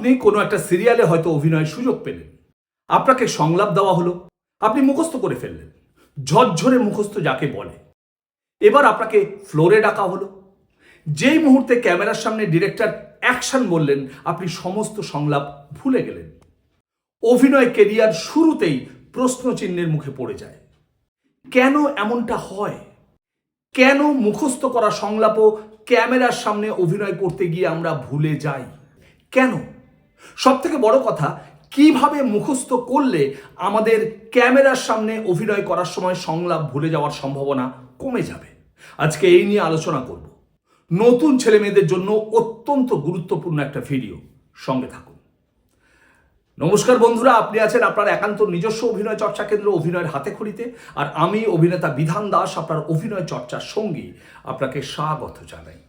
আপনি কোনো একটা সিরিয়ালে হয়তো অভিনয়ের সুযোগ পেলেন, আপনাকে সংলাপ দেওয়া হলো, আপনি মুখস্থ করে ফেললেন, ঝরঝরে মুখস্থ যাকে বলে। এবার আপনাকে ফ্লোরে ডাকা হলো, যেই মুহূর্তে ক্যামেরার সামনে ডিরেক্টর অ্যাকশন বললেন, আপনি সমস্ত সংলাপ ভুলে গেলেন। অভিনয় কেরিয়ার শুরুতেই প্রশ্নচিহ্নের মুখে পড়ে যায়। কেন এমনটা হয়? কেন মুখস্থ করা সংলাপও ক্যামেরার সামনে অভিনয় করতে গিয়ে আমরা ভুলে যাই? কেন? সবথেকে বড় কথা, কিভাবে মুখস্থ করলে আমাদের ক্যামেরার সামনে অভিনয় করার সময় সংলাপ ভুলে যাওয়ার সম্ভাবনা কমে যাবে? আজকে এই নিয়ে আলোচনা করব। নতুন ছেলে মেয়েদের জন্য অত্যন্ত গুরুত্বপূর্ণ একটা ভিডিও, সঙ্গে থাকুন। নমস্কার বন্ধুরা, আপনি আছেন আপনার একান্ত নিজস্ব অভিনয় চর্চা কেন্দ্র অভিনয়ের হাতেখড়িতে, আর আমি অভিনেতা বিধান দাস, আপনার অভিনয় চর্চার সঙ্গী, আপনাকে স্বাগত জানাই।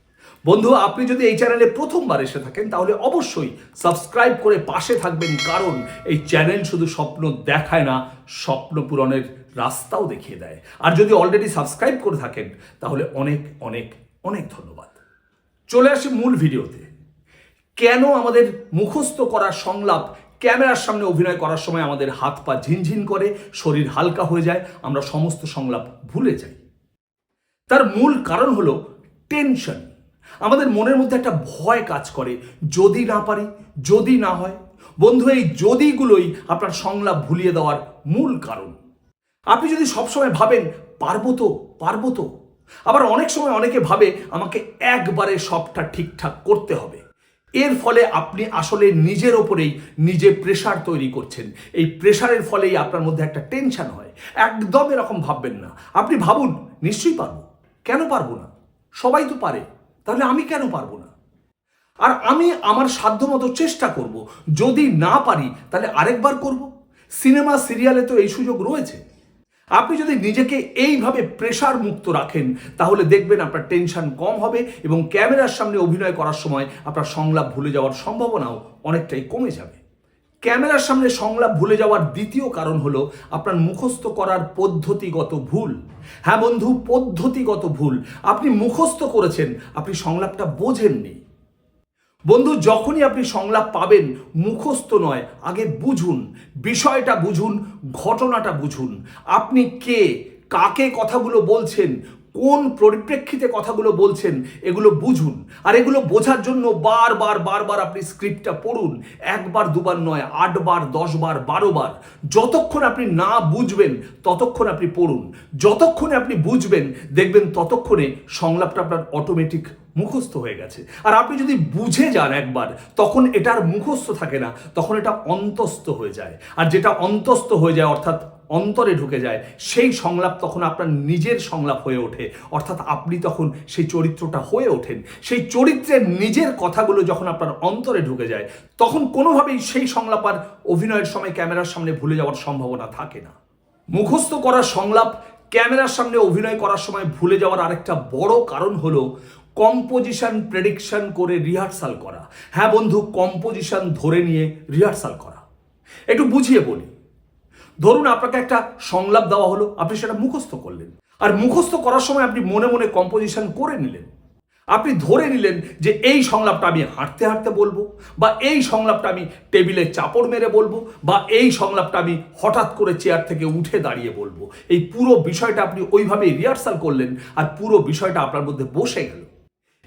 বন্ধু, আপনি যদি এই চ্যানেলে প্রথমবার এসে থাকেন তাহলে অবশ্যই সাবস্ক্রাইব করে পাশে থাকবেন, কারণ এই চ্যানেল শুধু স্বপ্ন দেখায় না, স্বপ্ন পূরণের রাস্তাও দেখিয়ে দেয়। আর যদি অলরেডি সাবস্ক্রাইব করে থাকেন তাহলে অনেক অনেক অনেক ধন্যবাদ। চলে আসি মূল ভিডিওতে। কেন আমাদের মুখস্থ করা সংলাপ ক্যামেরার সামনে অভিনয় করার সময় আমাদের হাত পা ঝিনঝিন করে, শরীর হালকা হয়ে যায়, আমরা সমস্ত সংলাপ ভুলে যাই? তার মূল কারণ হলো টেনশন। আমাদের মনের মধ্যে একটা ভয় কাজ করে, যদি না পারি, যদি না হয়। বন্ধু, এই যদিগুলোই আপনার সংলাপ ভুলিয়ে দেওয়ার মূল কারণ। আপনি যদি সবসময় ভাবেন পারবো তো পারবো তো, আবার অনেক সময় অনেকে ভাবে আমাকে একবারে সবটা ঠিকঠাক করতে হবে, এর ফলে আপনি আসলে নিজের ওপরেই নিজে প্রেশার তৈরি করছেন। এই প্রেশারের ফলেই আপনার মধ্যে একটা টেনশন হয়। একদম এরকম ভাববেন না। আপনি ভাবুন, নিশ্চয়ই পারবো, কেন পারবো না? সবাই তো পারে, তাহলে আমি কেন পারবো না? আর আমি আমার সাধ্যমতো চেষ্টা করব, যদি না পারি তাহলে আরেকবার করব। সিনেমা সিরিয়ালে তো এই সুযোগ রয়েছে। আপনি যদি নিজেকে এইভাবে প্রেশার মুক্ত রাখেন তাহলে দেখবেন আপনার টেনশন কম হবে এবং ক্যামেরার সামনে অভিনয় করার সময় আপনার সংলাপ ভুলে যাওয়ার সম্ভাবনাও অনেকটাই কমে যাবে। ক্যামেরার সামনে সংলাপ ভুলে যাওয়ার দ্বিতীয় কারণ হলো আপনার মুখস্থ করার পদ্ধতিগত ভুল। হ্যাঁ বন্ধু, পদ্ধতিগত ভুল। আপনি মুখস্থ করেছেন, আপনি সংলাপটা বোঝেননি। বন্ধু, যখনই আপনি সংলাপ পাবেন, মুখস্থ নয়, আগে বুঝুন, বিষয়টা বুঝুন, ঘটনাটা বুঝুন। আপনি কে, কাকে কথাগুলো বলছেন, কোন পরিপ্রেক্ষিতে কথাগুলো বলছেন, এগুলো বুঝুন। আর এগুলো বোঝার জন্য বারবার বারবার আপনি স্ক্রিপ্টটা পড়ুন। একবার দুবার নয়, 8 বার, 10 বার, 12 বার। যতক্ষণ আপনি না বুঝবেন ততক্ষণ আপনি পড়ুন। যতক্ষণে আপনি বুঝবেন দেখবেন ততক্ষণে সংলাপটা আপনার অটোমেটিক মুখস্থ হয়ে গেছে। আর আপনি যদি বুঝে যান একবার, তখন এটা আর মুখস্থ থাকে না, তখন এটা অন্তস্থ হয়ে যায়। আর যেটা অন্তস্থ হয়ে যায় অর্থাৎ অন্তরে ঢুকে যায়, সেই সংলাপ তখন আপনার নিজের সংলাপ হয়ে ওঠে। অর্থাৎ আপনি তখন সেই চরিত্রটা হয়ে ওঠেন। সেই চরিত্রের নিজের কথাগুলো যখন আপনার অন্তরে ঢুকে যায়, তখন কোনোভাবেই সেই সংলাপ আর অভিনয়ের সময় ক্যামেরার সামনে ভুলে যাওয়ার সম্ভাবনা থাকে না। মুখস্থ করা সংলাপ ক্যামেরার সামনে অভিনয় করার সময় ভুলে যাওয়ার আরেকটা বড় কারণ হলো কম্পোজিশন প্রেডিকশন করে রিহার্সাল করা। হ্যাঁ বন্ধু, কম্পোজিশন ধরে নিয়ে রিহার্সাল করা। একটু বুঝিয়ে বলি। ধরুন আপনাকে একটা সংলাপ দেওয়া হলো, আপনি সেটা মুখস্থ করলেন। আর মুখস্থ করার সময় আপনি মনে মনে কম্পোজিশন করে নিলেন। আপনি ধরে নিলেন যে এই সংলাপটা আমি হাঁটতে হাঁটতে বলবো, বা এই সংলাপটা আমি টেবিলে চাপড় মেরে বলবো, বা এই সংলাপটা আমি হঠাৎ করে চেয়ার থেকে উঠে দাঁড়িয়ে বলবো। এই পুরো বিষয়টা আপনি ওইভাবেই রিহার্সাল করলেন, আর পুরো বিষয়টা আপনার মধ্যে বসে গেল।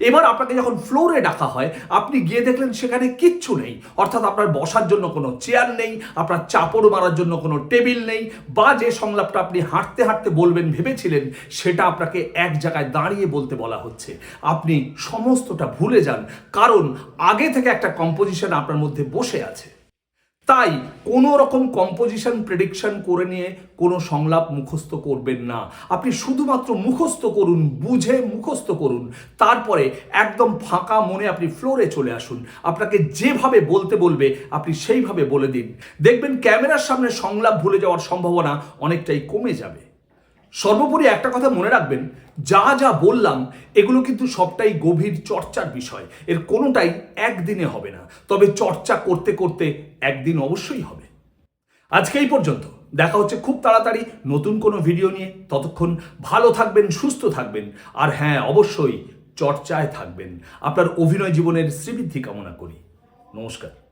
এবার আপনাকে যখন ফ্লোরে ডাকা হয়, আপনি গিয়ে দেখলেন সেখানে কিচ্ছু নেই। অর্থাৎ আপনার বসার জন্য কোনো চেয়ার নেই, আপনার চাপড় মারার জন্য কোনো টেবিল নেই, বা যে সংলাপটা আপনি হাঁটতে হাঁটতে বলবেন ভেবেছিলেন সেটা আপনাকে এক জায়গায় দাঁড়িয়ে বলতে বলা হচ্ছে। আপনি সমস্তটা ভুলে যান, কারণ আগে থেকে একটা কম্পোজিশন আপনার মধ্যে বসে আছে। তাই কোনো রকম কম্পোজিশন প্রেডিকশন করে নিয়ে কোনো সংলাপ মুখস্থ করবেন না। আপনি শুধুমাত্র মুখস্থ করুন, বুঝে মুখস্থ করুন। তারপরে একদম ফাঁকা মনে আপনি ফ্লোরে চলে আসুন। আপনাকে যেভাবে বলতে বলবে আপনি সেইভাবে বলে দিন। দেখবেন ক্যামেরার সামনে সংলাপ ভুলে যাওয়ার সম্ভাবনা অনেকটাই কমে যাবে। সর্বোপরি একটা কথা মনে রাখবেন, যা যা বললাম এগুলো কিন্তু সবটাই গভীর চর্চার বিষয়। এর কোনোটাই একদিনে হবে না, তবে চর্চা করতে করতে একদিন অবশ্যই হবে। আজকে এই পর্যন্ত। দেখা হচ্ছে খুব তাড়াতাড়ি নতুন কোনো ভিডিও নিয়ে। ততক্ষণ ভালো থাকবেন, সুস্থ থাকবেন, আর হ্যাঁ, অবশ্যই চর্চায় থাকবেন। আপনার অভিনয় জীবনের শ্রীবৃদ্ধি কামনা করি। নমস্কার।